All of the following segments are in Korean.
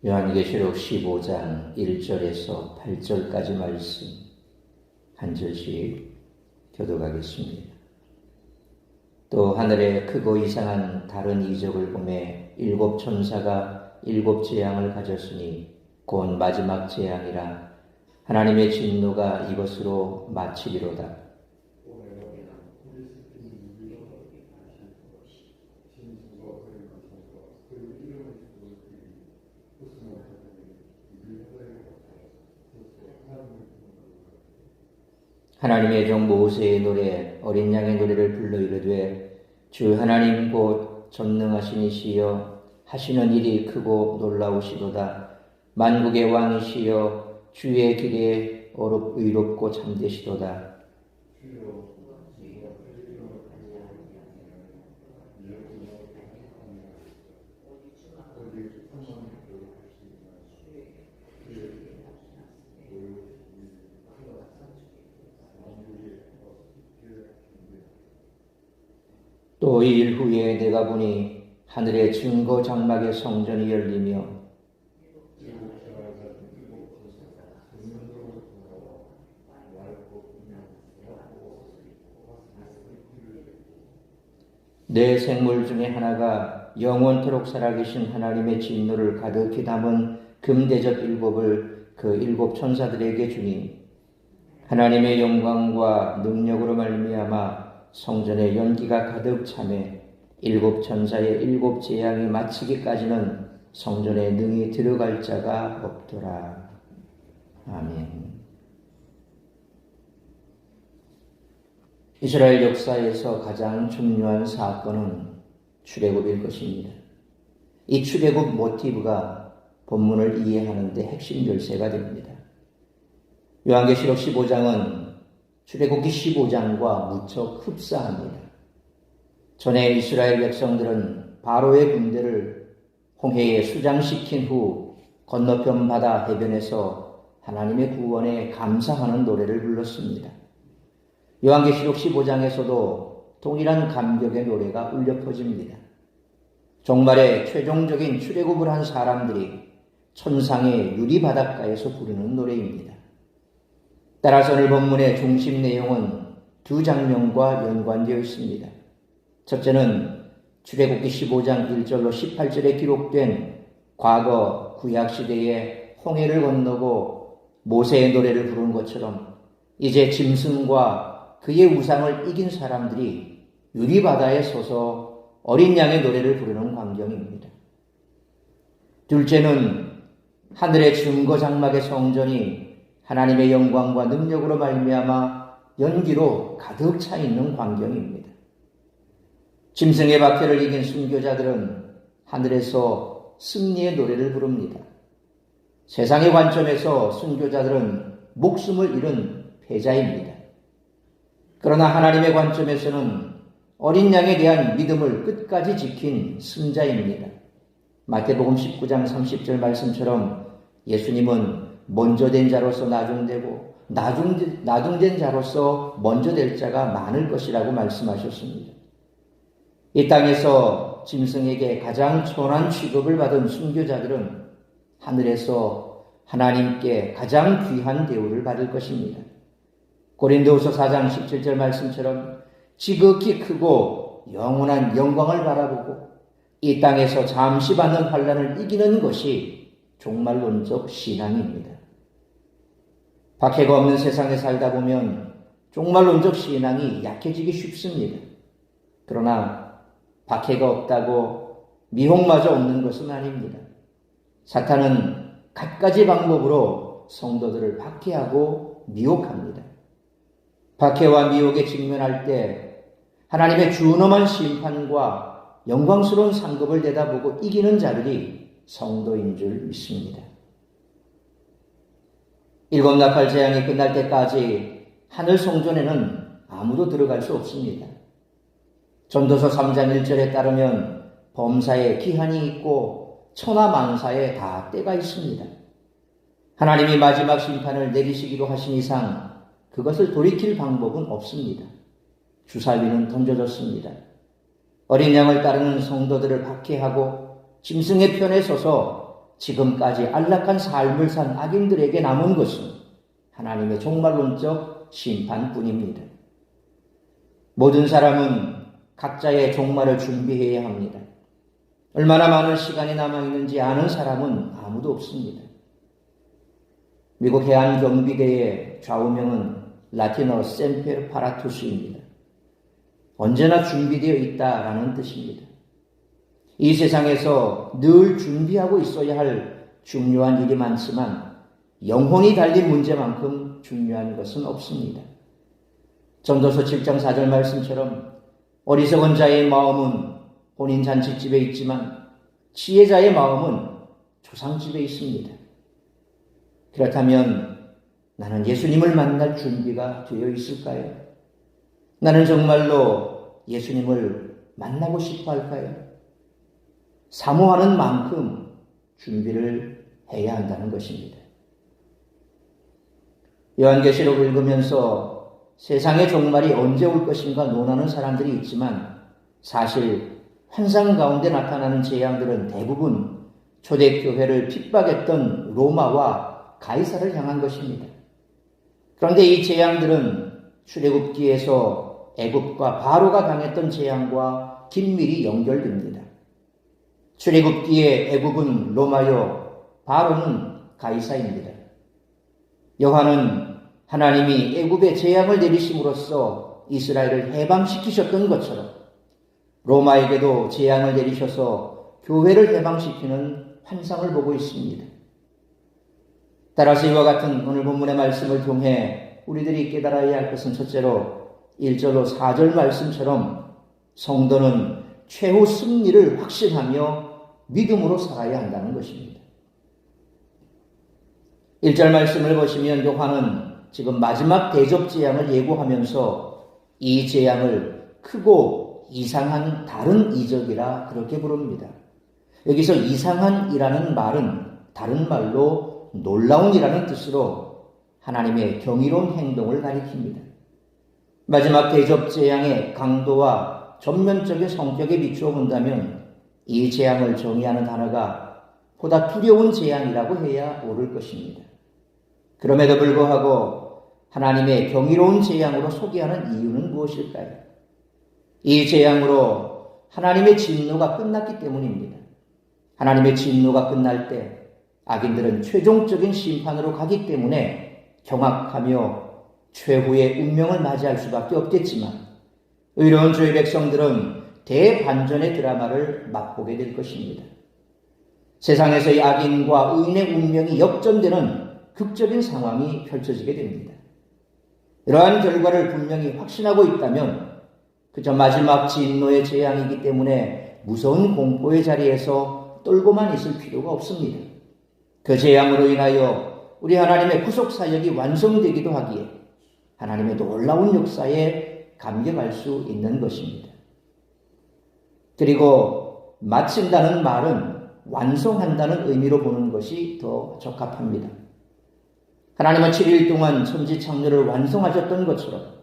요한계시록 15장 1절에서 8절까지 말씀 한 절씩 교독하겠습니다. 또 하늘에 크고 이상한 다른 이적을 보매 일곱 천사가 일곱 재앙을 가졌으니 곧 마지막 재앙이라 하나님의 진노가 이것으로 마치리로다. 하나님의 종 모세의 노래 어린 양의 노래를 불러 이르되 주 하나님 곧 전능하신 이시여 하시는 일이 크고 놀라우시도다. 만국의 왕이시여 주의 길에 의롭고 참되시도다. 또 이 일 후에 내가 보니 하늘의 증거 장막의 성전이 열리며 네 생물 중에 하나가 영원토록 살아계신 하나님의 진노를 가득히 담은 금대접 일곱을 그 일곱 천사들에게 주니 하나님의 영광과 능력으로 말미암아 성전에 연기가 가득 차매 일곱 천사의 일곱 재앙이 마치기까지는 성전에 능히 들어갈 자가 없더라. 아멘. 이스라엘 역사에서 가장 중요한 사건은 출애굽일 것입니다. 이 출애굽 모티브가 본문을 이해하는 데 핵심 열쇠가 됩니다. 요한계시록 15장은 출애굽기 15장과 무척 흡사합니다. 전에 이스라엘 백성들은 바로의 군대를 홍해에 수장시킨 후 건너편 바다 해변에서 하나님의 구원에 감사하는 노래를 불렀습니다. 요한계시록 15장에서도 동일한 감격의 노래가 울려 퍼집니다. 종말에 최종적인 출애굽을 한 사람들이 천상의 유리바닷가에서 부르는 노래입니다. 따라서 오늘 본문의 중심 내용은 두 장면과 연관되어 있습니다. 첫째는 출애굽기 15장 1절로 18절에 기록된 과거 구약시대에 홍해를 건너고 모세의 노래를 부르는 것처럼 이제 짐승과 그의 우상을 이긴 사람들이 유리바다에 서서 어린 양의 노래를 부르는 광경입니다. 둘째는 하늘의 증거 장막의 성전이 하나님의 영광과 능력으로 말미암아 연기로 가득 차 있는 광경입니다. 짐승의 박해를 이긴 순교자들은 하늘에서 승리의 노래를 부릅니다. 세상의 관점에서 순교자들은 목숨을 잃은 패자입니다. 그러나 하나님의 관점에서는 어린 양에 대한 믿음을 끝까지 지킨 승자입니다. 마태복음 19장 30절 말씀처럼 예수님은 먼저 된 자로서 나중되고 나중된 자로서 먼저 될 자가 많을 것이라고 말씀하셨습니다. 이 땅에서 짐승에게 가장 천한 취급을 받은 순교자들은 하늘에서 하나님께 가장 귀한 대우를 받을 것입니다. 고린도후서 4장 17절 말씀처럼 지극히 크고 영원한 영광을 바라보고 이 땅에서 잠시 받는 환난을 이기는 것이 종말론적 신앙입니다. 박해가 없는 세상에 살다 보면 종말론적 신앙이 약해지기 쉽습니다. 그러나 박해가 없다고 미혹마저 없는 것은 아닙니다. 사탄은 갖가지 방법으로 성도들을 박해하고 미혹합니다. 박해와 미혹에 직면할 때 하나님의 준엄한 심판과 영광스러운 상급을 내다보고 이기는 자들이 성도인 줄 믿습니다. 일곱 나팔 재앙이 끝날 때까지 하늘 성전에는 아무도 들어갈 수 없습니다. 전도서 3장 1절에 따르면 범사에 기한이 있고 천하만사에 다 때가 있습니다. 하나님이 마지막 심판을 내리시기로 하신 이상 그것을 돌이킬 방법은 없습니다. 주사위는 던져졌습니다. 어린 양을 따르는 성도들을 박해하고 짐승의 편에 서서 지금까지 안락한 삶을 산 악인들에게 남은 것은 하나님의 종말론적 심판뿐입니다. 모든 사람은 각자의 종말을 준비해야 합니다. 얼마나 많은 시간이 남아있는지 아는 사람은 아무도 없습니다. 미국 해안경비대의 좌우명은 라틴어 셈페르 파라투스입니다. 언제나 준비되어 있다라는 뜻입니다. 이 세상에서 늘 준비하고 있어야 할 중요한 일이 많지만 영혼이 달린 문제만큼 중요한 것은 없습니다. 전도서 7장 4절 말씀처럼 어리석은 자의 마음은 혼인 잔치집에 있지만 지혜자의 마음은 조상집에 있습니다. 그렇다면 나는 예수님을 만날 준비가 되어 있을까요? 나는 정말로 예수님을 만나고 싶어 할까요? 사모하는 만큼 준비를 해야 한다는 것입니다. 요한계시록을 읽으면서 세상의 종말이 언제 올 것인가 논하는 사람들이 있지만 사실 환상 가운데 나타나는 재앙들은 대부분 초대교회를 핍박했던 로마와 가이사를 향한 것입니다. 그런데 이 재앙들은 출애굽기에서 애굽과 바로가 당했던 재앙과 긴밀히 연결됩니다. 출애굽기의 애굽은 로마요, 바로는 가이사입니다. 요한은 하나님이 애굽에 재앙을 내리심으로써 이스라엘을 해방시키셨던 것처럼 로마에게도 재앙을 내리셔서 교회를 해방시키는 환상을 보고 있습니다. 따라서 이와 같은 오늘 본문의 말씀을 통해 우리들이 깨달아야 할 것은 첫째로 1절로 4절 말씀처럼 성도는 최후 승리를 확신하며 믿음으로 살아야 한다는 것입니다. 1절 말씀을 보시면 요한은 지금 마지막 대접 재앙을 예고하면서 이 재앙을 크고 이상한 다른 이적이라 그렇게 부릅니다. 여기서 이상한이라는 말은 다른 말로 놀라운이라는 뜻으로 하나님의 경이로운 행동을 가리킵니다. 마지막 대접 재앙의 강도와 전면적인 성격에 비추어 본다면 이 재앙을 정의하는 단어가 보다 두려운 재앙이라고 해야 옳을 것입니다. 그럼에도 불구하고 하나님의 경이로운 재앙으로 소개하는 이유는 무엇일까요? 이 재앙으로 하나님의 진노가 끝났기 때문입니다. 하나님의 진노가 끝날 때 악인들은 최종적인 심판으로 가기 때문에 경악하며 최후의 운명을 맞이할 수밖에 없겠지만 의로운 주의 백성들은 대반전의 드라마를 맛보게 될 것입니다. 세상에서의 악인과 의인의 운명이 역전되는 극적인 상황이 펼쳐지게 됩니다. 이러한 결과를 분명히 확신하고 있다면 그저 마지막 진노의 재앙이기 때문에 무서운 공포의 자리에서 떨고만 있을 필요가 없습니다. 그 재앙으로 인하여 우리 하나님의 구속사역이 완성되기도 하기에 하나님의 놀라운 역사에 감격할 수 있는 것입니다. 그리고 마친다는 말은 완성한다는 의미로 보는 것이 더 적합합니다. 하나님은 7일 동안 천지 창조를 완성하셨던 것처럼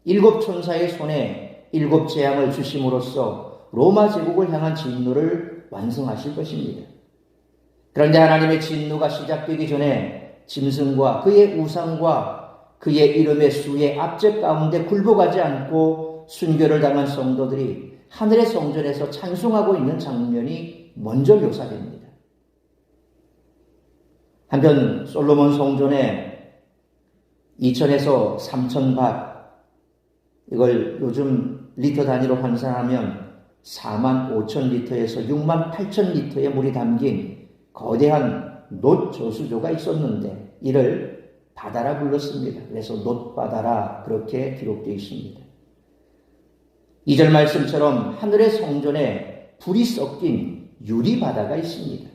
7 천사의 손에 7 재앙을 주심으로써 로마 제국을 향한 진노를 완성하실 것입니다. 그런데 하나님의 진노가 시작되기 전에 짐승과 그의 우상과 그의 이름의 수의 압제 가운데 굴복하지 않고 순교를 당한 성도들이 하늘의 성전에서 찬송하고 있는 장면이 먼저 묘사됩니다. 한편 솔로몬 성전에 2,000에서 3,000밭, 이걸 요즘 리터 단위로 환산하면 45,000리터에서 68,000리터의 물이 담긴 거대한 놋 저수조가 있었는데 이를 바다라 불렀습니다. 그래서 놋바다라 그렇게 기록되어 있습니다. 2절 말씀처럼 하늘의 성전에 불이 섞인 유리바다가 있습니다.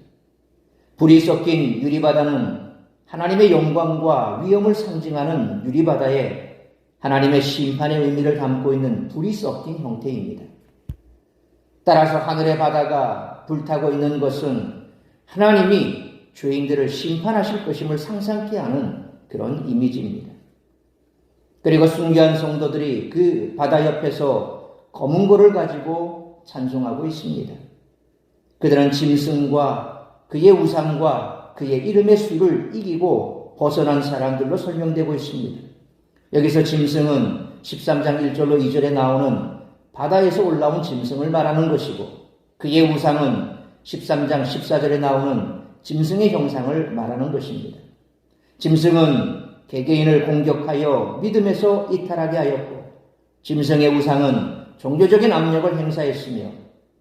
불이 섞인 유리바다는 하나님의 영광과 위엄을 상징하는 유리바다에 하나님의 심판의 의미를 담고 있는 불이 섞인 형태입니다. 따라서 하늘의 바다가 불타고 있는 것은 하나님이 죄인들을 심판하실 것임을 상상케 하는 그런 이미지입니다. 그리고 순교한 성도들이 그 바다 옆에서 검은 고를 가지고 찬송하고 있습니다. 그들은 짐승과 그의 우상과 그의 이름의 수를 이기고 벗어난 사람들로 설명되고 있습니다. 여기서 짐승은 13장 1절로 2절에 나오는 바다에서 올라온 짐승을 말하는 것이고, 그의 우상은 13장 14절에 나오는 짐승의 형상을 말하는 것입니다. 짐승은 개개인을 공격하여 믿음에서 이탈하게 하였고, 짐승의 우상은 종교적인 압력을 행사했으며,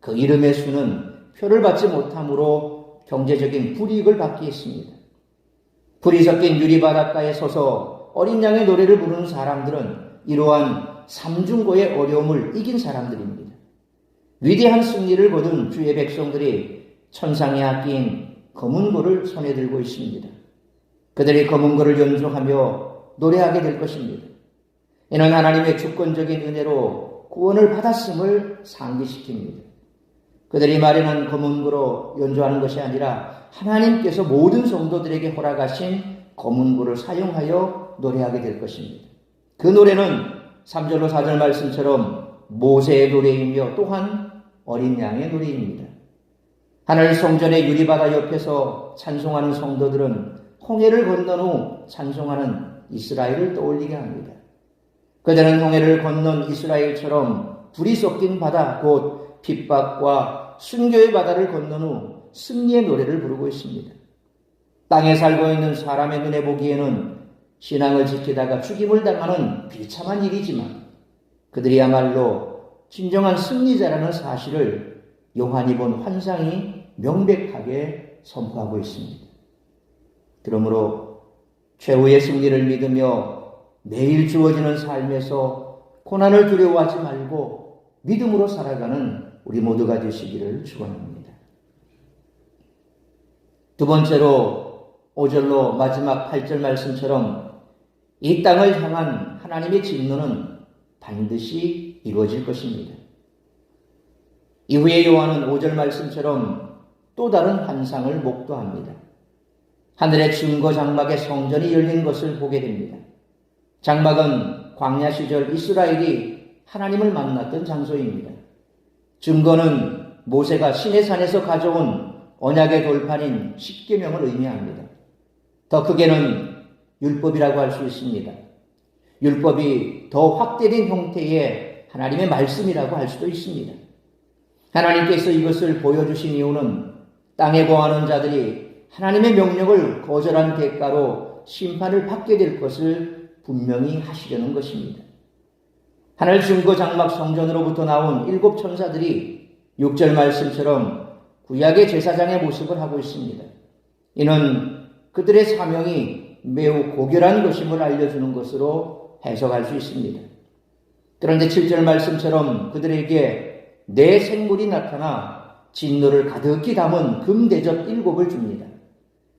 그 이름의 수는 표를 받지 못함으로 경제적인 불이익을 받게 했습니다. 불이 섞인 유리바닷가에 서서 어린 양의 노래를 부르는 사람들은 이러한 삼중고의 어려움을 이긴 사람들입니다. 위대한 승리를 거둔 주의 백성들이 천상의 악기인 검은고를 손에 들고 있습니다. 그들이 검은고를 연주하며 노래하게 될 것입니다. 이는 하나님의 주권적인 은혜로 구원을 받았음을 상기시킵니다. 그들이 마련한 검은고로 연주하는 것이 아니라 하나님께서 모든 성도들에게 허락하신 검은고를 사용하여 노래하게 될 것입니다. 그 노래는 3절로 4절 말씀처럼 모세의 노래이며 또한 어린 양의 노래입니다. 하늘 성전의 유리바다 옆에서 찬송하는 성도들은 홍해를 건넌 후 찬송하는 이스라엘을 떠올리게 합니다. 그들은 홍해를 건넌 이스라엘처럼 불이 섞인 바다, 곧 핍박과 순교의 바다를 건넌 후 승리의 노래를 부르고 있습니다. 땅에 살고 있는 사람의 눈에 보기에는 신앙을 지키다가 죽임을 당하는 비참한 일이지만, 그들이야말로 진정한 승리자라는 사실을 요한이 본 환상이 명백하게 선포하고 있습니다. 그러므로 최후의 승리를 믿으며 매일 주어지는 삶에서 고난을 두려워하지 말고 믿음으로 살아가는 우리 모두가 되시기를 축원합니다. 두 번째로 5절로 마지막 8절 말씀처럼 이 땅을 향한 하나님의 진노는 반드시 이루어질 것입니다. 이후에 요한은 5절 말씀처럼 또 다른 환상을 목도합니다. 하늘의 증거 장막의 성전이 열린 것을 보게 됩니다. 장막은 광야 시절 이스라엘이 하나님을 만났던 장소입니다. 증거는 모세가 시내산에서 가져온 언약의 돌판인 십계명을 의미합니다. 더 크게는 율법이라고 할 수 있습니다. 율법이 더 확대된 형태의 하나님의 말씀이라고 할 수도 있습니다. 하나님께서 이것을 보여주신 이유는 땅에 거하는 자들이 하나님의 명령을 거절한 대가로 심판을 받게 될 것을 분명히 하시려는 것입니다. 하늘 증거 장막 성전으로부터 나온 7 천사들이 6절 말씀처럼 구약의 제사장의 모습을 하고 있습니다. 이는 그들의 사명이 매우 고결한 것임을 알려주는 것으로 해석할 수 있습니다. 그런데 7절 말씀처럼 그들에게 내 생물이 나타나 진노를 가득히 담은 금대접 7을 줍니다.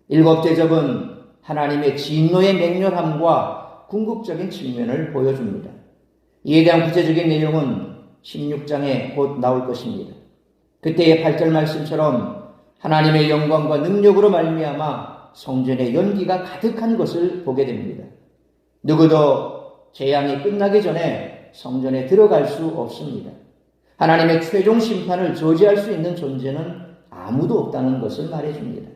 7 대접은 하나님의 진노의 맹렬함과 궁극적인 측면을 보여줍니다. 이에 대한 구체적인 내용은 16장에 곧 나올 것입니다. 그때의 8절 말씀처럼 하나님의 영광과 능력으로 말미암아 성전의 연기가 가득한 것을 보게 됩니다. 누구도 재앙이 끝나기 전에 성전에 들어갈 수 없습니다. 하나님의 최종 심판을 저지할 수 있는 존재는 아무도 없다는 것을 말해줍니다.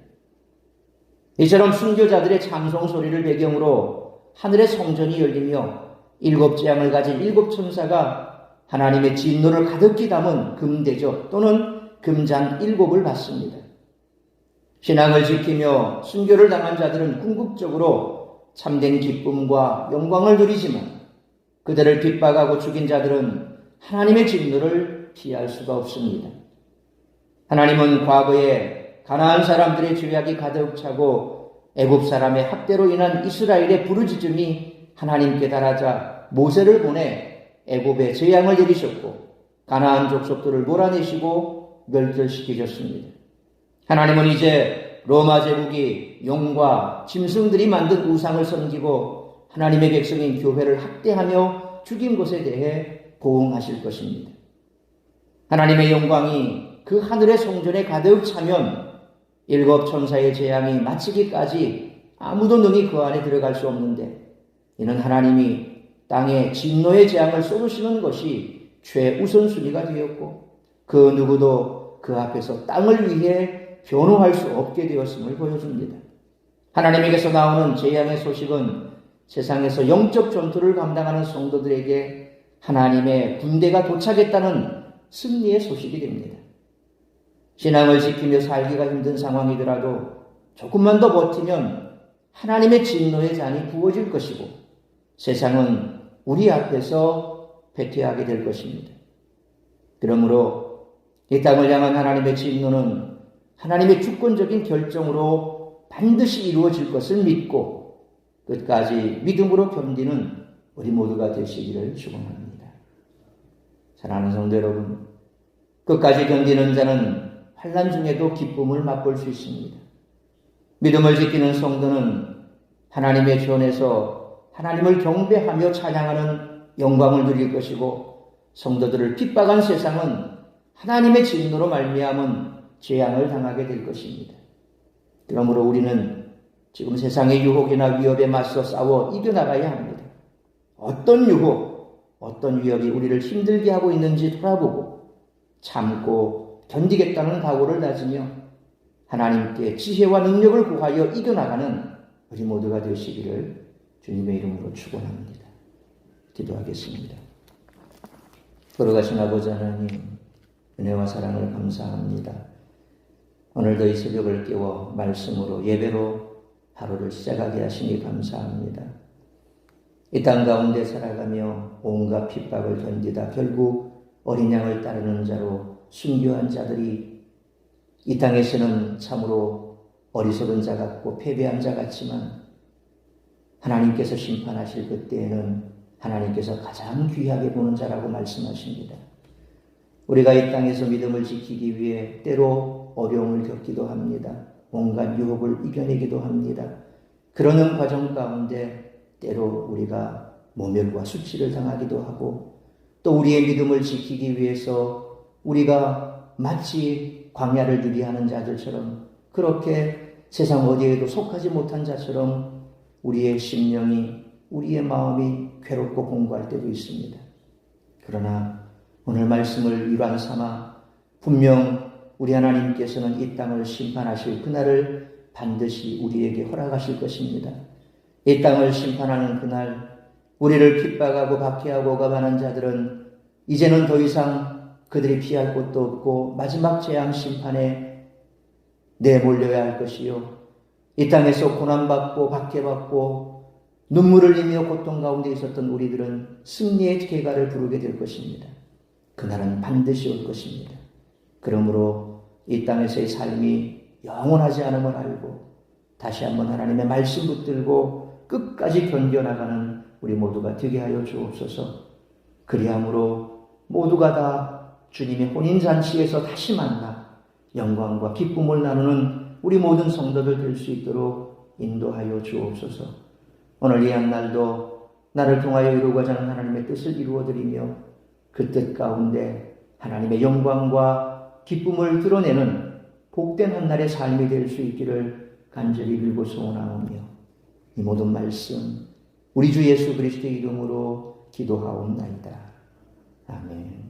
이처럼 순교자들의 찬송 소리를 배경으로 하늘의 성전이 열리며 7 재앙을 가진 7 천사가 하나님의 진노를 가득히 담은 금대접 또는 금잔 7을 받습니다. 신앙을 지키며 순교를 당한 자들은 궁극적으로 참된 기쁨과 영광을 누리지만, 그들을 핍박하고 죽인 자들은 하나님의 진노를 피할 수가 없습니다. 하나님은 과거에 가나안 사람들의 죄악이 가득 차고 애굽 사람의 학대로 인한 이스라엘의 부르짖음이 하나님께 달하자 모세를 보내 애굽에 재앙을 내리셨고 가나안 족속들을 몰아내시고 멸절시키셨습니다. 하나님은 이제 로마 제국이 용과 짐승들이 만든 우상을 섬기고 하나님의 백성인 교회를 학대하며 죽인 것에 대해 보응하실 것입니다. 하나님의 영광이 그 하늘의 성전에 가득 차면 7 천사의 재앙이 마치기까지 아무도 능히 그 안에 들어갈 수 없는데, 이는 하나님이 땅에 진노의 재앙을 쏟으시는 것이 최우선순위가 되었고 그 누구도 그 앞에서 땅을 위해 변호할 수 없게 되었음을 보여줍니다. 하나님에게서 나오는 재앙의 소식은 세상에서 영적 전투를 감당하는 성도들에게 하나님의 군대가 도착했다는 승리의 소식이 됩니다. 신앙을 지키며 살기가 힘든 상황이더라도 조금만 더 버티면 하나님의 진노의 잔이 부어질 것이고 세상은 우리 앞에서 패퇴하게 될 것입니다. 그러므로 이 땅을 향한 하나님의 진노는 하나님의 주권적인 결정으로 반드시 이루어질 것을 믿고 끝까지 믿음으로 견디는 우리 모두가 되시기를 축원합니다. 사랑하는 성도 여러분, 끝까지 견디는 자는 환난 중에도 기쁨을 맛볼 수 있습니다. 믿음을 지키는 성도는 하나님의 전에서 하나님을 경배하며 찬양하는 영광을 누릴 것이고 성도들을 핍박한 세상은 하나님의 진노로 말미암은 재앙을 당하게 될 것입니다. 그러므로 우리는 지금 세상의 유혹이나 위협에 맞서 싸워 이겨나가야 합니다. 어떤 유혹, 어떤 위협이 우리를 힘들게 하고 있는지 돌아보고 참고 견디겠다는 각오를 다지며 하나님께 지혜와 능력을 구하여 이겨나가는 우리 모두가 되시기를 주님의 이름으로 축원합니다. 기도하겠습니다. 걸어가신 아버지 하나님, 은혜와 사랑을 감사합니다. 오늘도 이 새벽을 깨워 말씀으로 예배로 하루를 시작하게 하시니 감사합니다. 이 땅 가운데 살아가며 온갖 핍박을 견디다 결국 어린 양을 따르는 자로 순교한 자들이 이 땅에서는 참으로 어리석은 자 같고 패배한 자 같지만 하나님께서 심판하실 그때에는 하나님께서 가장 귀하게 보는 자라고 말씀하십니다. 우리가 이 땅에서 믿음을 지키기 위해 때로 어려움을 겪기도 합니다. 온갖 유혹을 이겨내기도 합니다. 그러는 과정 가운데 때로 우리가 모멸과 수치를 당하기도 하고 또 우리의 믿음을 지키기 위해서 우리가 마치 광야를 누비하는 자들처럼 그렇게 세상 어디에도 속하지 못한 자처럼 우리의 심령이 우리의 마음이 괴롭고 공고할 때도 있습니다. 그러나 오늘 말씀을 일환 삼아 분명 우리 하나님께서는 이 땅을 심판하실 그날을 반드시 우리에게 허락하실 것입니다. 이 땅을 심판하는 그날 우리를 핍박하고 박해하고 가반한 자들은 이제는 더 이상 그들이 피할 곳도 없고 마지막 재앙 심판에 내몰려야 할 것이요. 이 땅에서 고난받고 박해받고 눈물을 흘리며 고통 가운데 있었던 우리들은 승리의 계가를 부르게 될 것입니다. 그날은 반드시 올 것입니다. 그러므로 이 땅에서의 삶이 영원하지 않음을 알고 다시 한번 하나님의 말씀 붙들고 끝까지 견뎌나가는 우리 모두가 되게 하여 주옵소서. 그리함으로 모두가 다 주님의 혼인잔치에서 다시 만나 영광과 기쁨을 나누는 우리 모든 성도들 될 수 있도록 인도하여 주옵소서. 오늘 이 한날도 나를 통하여 이루고자 하는 하나님의 뜻을 이루어드리며 그 뜻 가운데 하나님의 영광과 기쁨을 드러내는 복된 한날의 삶이 될 수 있기를 간절히 빌고 소원하오며 이 모든 말씀 우리 주 예수 그리스도의 이름으로 기도하옵나이다. 아멘.